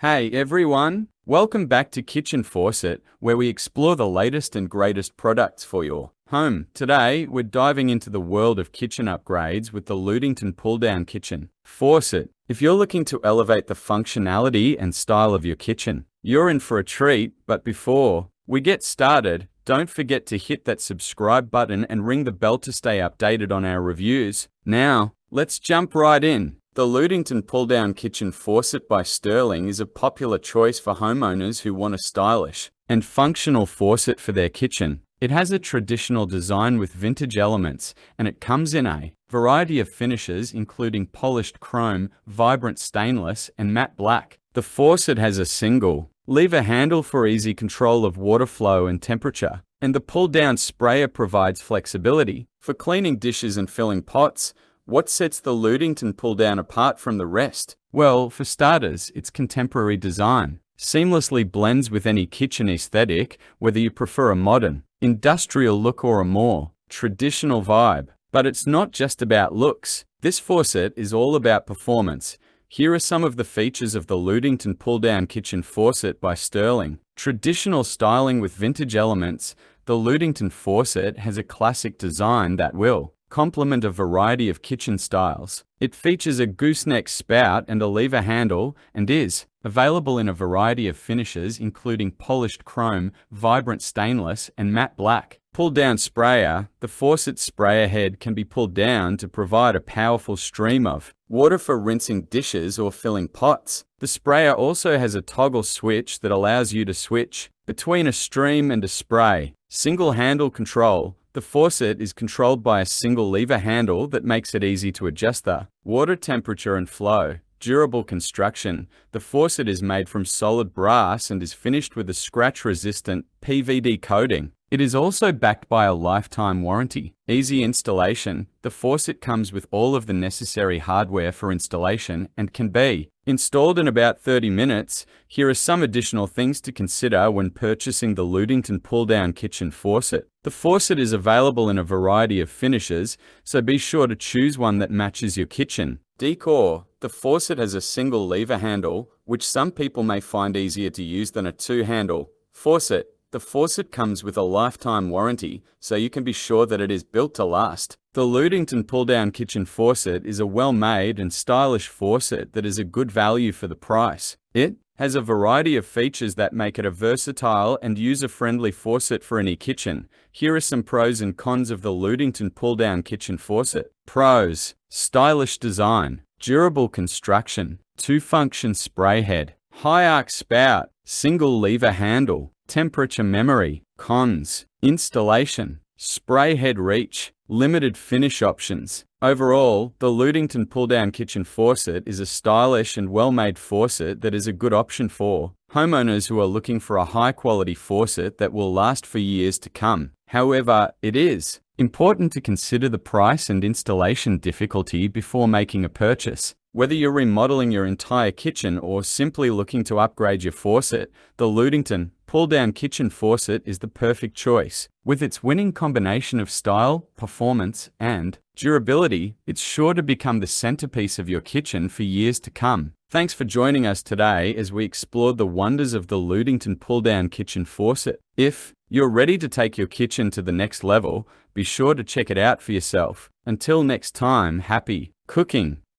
Hey everyone, welcome back to Kitchen Faucet, where we explore the latest and greatest products for your home. Today, we're diving into the world of kitchen upgrades with the Ludington Pulldown Kitchen Faucet. If you're looking to elevate the functionality and style of your kitchen, you're in for a treat. But before we get started, don't forget to hit that subscribe button and ring the bell to stay updated on our reviews. Now, let's jump right in. The Ludington Pulldown Kitchen Faucet by Sterling is a popular choice for homeowners who want a stylish and functional faucet for their kitchen. It has a traditional design with vintage elements, and it comes in a variety of finishes including polished chrome, vibrant stainless, and matte black. The faucet has a single lever handle for easy control of water flow and temperature, and the pull-down sprayer provides flexibility for cleaning dishes and filling pots. What sets the Ludington Pulldown apart from the rest? Well, for starters, its contemporary design seamlessly blends with any kitchen aesthetic, whether you prefer a modern, industrial look or a more traditional vibe. But it's not just about looks. This faucet is all about performance. Here are some of the features of the Ludington Pulldown Kitchen Faucet by Sterling. Traditional styling with vintage elements. The Ludington Faucet has a classic design that will complement a variety of kitchen styles. It features a gooseneck spout and a lever handle and is available in a variety of finishes including polished chrome, vibrant stainless, and matte black. Pull-down sprayer. The faucet sprayer head can be pulled down to provide a powerful stream of water for rinsing dishes or filling pots. The sprayer also has a toggle switch that allows you to switch between a stream and a spray. Single handle control. The faucet is controlled by a single lever handle that makes it easy to adjust the water temperature and flow. Durable construction. The faucet is made from solid brass and is finished with a scratch-resistant PVD coating. It is also backed by a lifetime warranty. Easy installation. The faucet comes with all of the necessary hardware for installation and can be installed in about 30 minutes. Here are some additional things to consider when purchasing the Ludington Pulldown Kitchen Faucet. The faucet is available in a variety of finishes, so be sure to choose one that matches your kitchen decor. The faucet has a single lever handle, which some people may find easier to use than a two-handle faucet. The faucet comes with a lifetime warranty, so you can be sure that it is built to last. The Ludington Pulldown Kitchen Faucet is a well-made and stylish faucet that is a good value for the price. It has a variety of features that make it a versatile and user-friendly faucet for any kitchen. Here are some pros and cons of the Ludington Pulldown Kitchen Faucet. Pros: stylish design, durable construction, two-function spray head, high arc spout, single lever handle, temperature memory. Cons: installation, spray head reach, limited finish options. Overall, the Ludington Pulldown Kitchen Faucet is a stylish and well-made faucet that is a good option for homeowners who are looking for a high-quality faucet that will last for years to come. However, it is important to consider the price and installation difficulty before making a purchase. Whether you're remodeling your entire kitchen or simply looking to upgrade your faucet, the Ludington Pulldown Kitchen Faucet is the perfect choice. With its winning combination of style, performance, and durability, it's sure to become the centerpiece of your kitchen for years to come. Thanks for joining us today as we explored the wonders of the Ludington Pulldown Kitchen Faucet. If you're ready to take your kitchen to the next level, be sure to check it out for yourself. Until next time, happy cooking!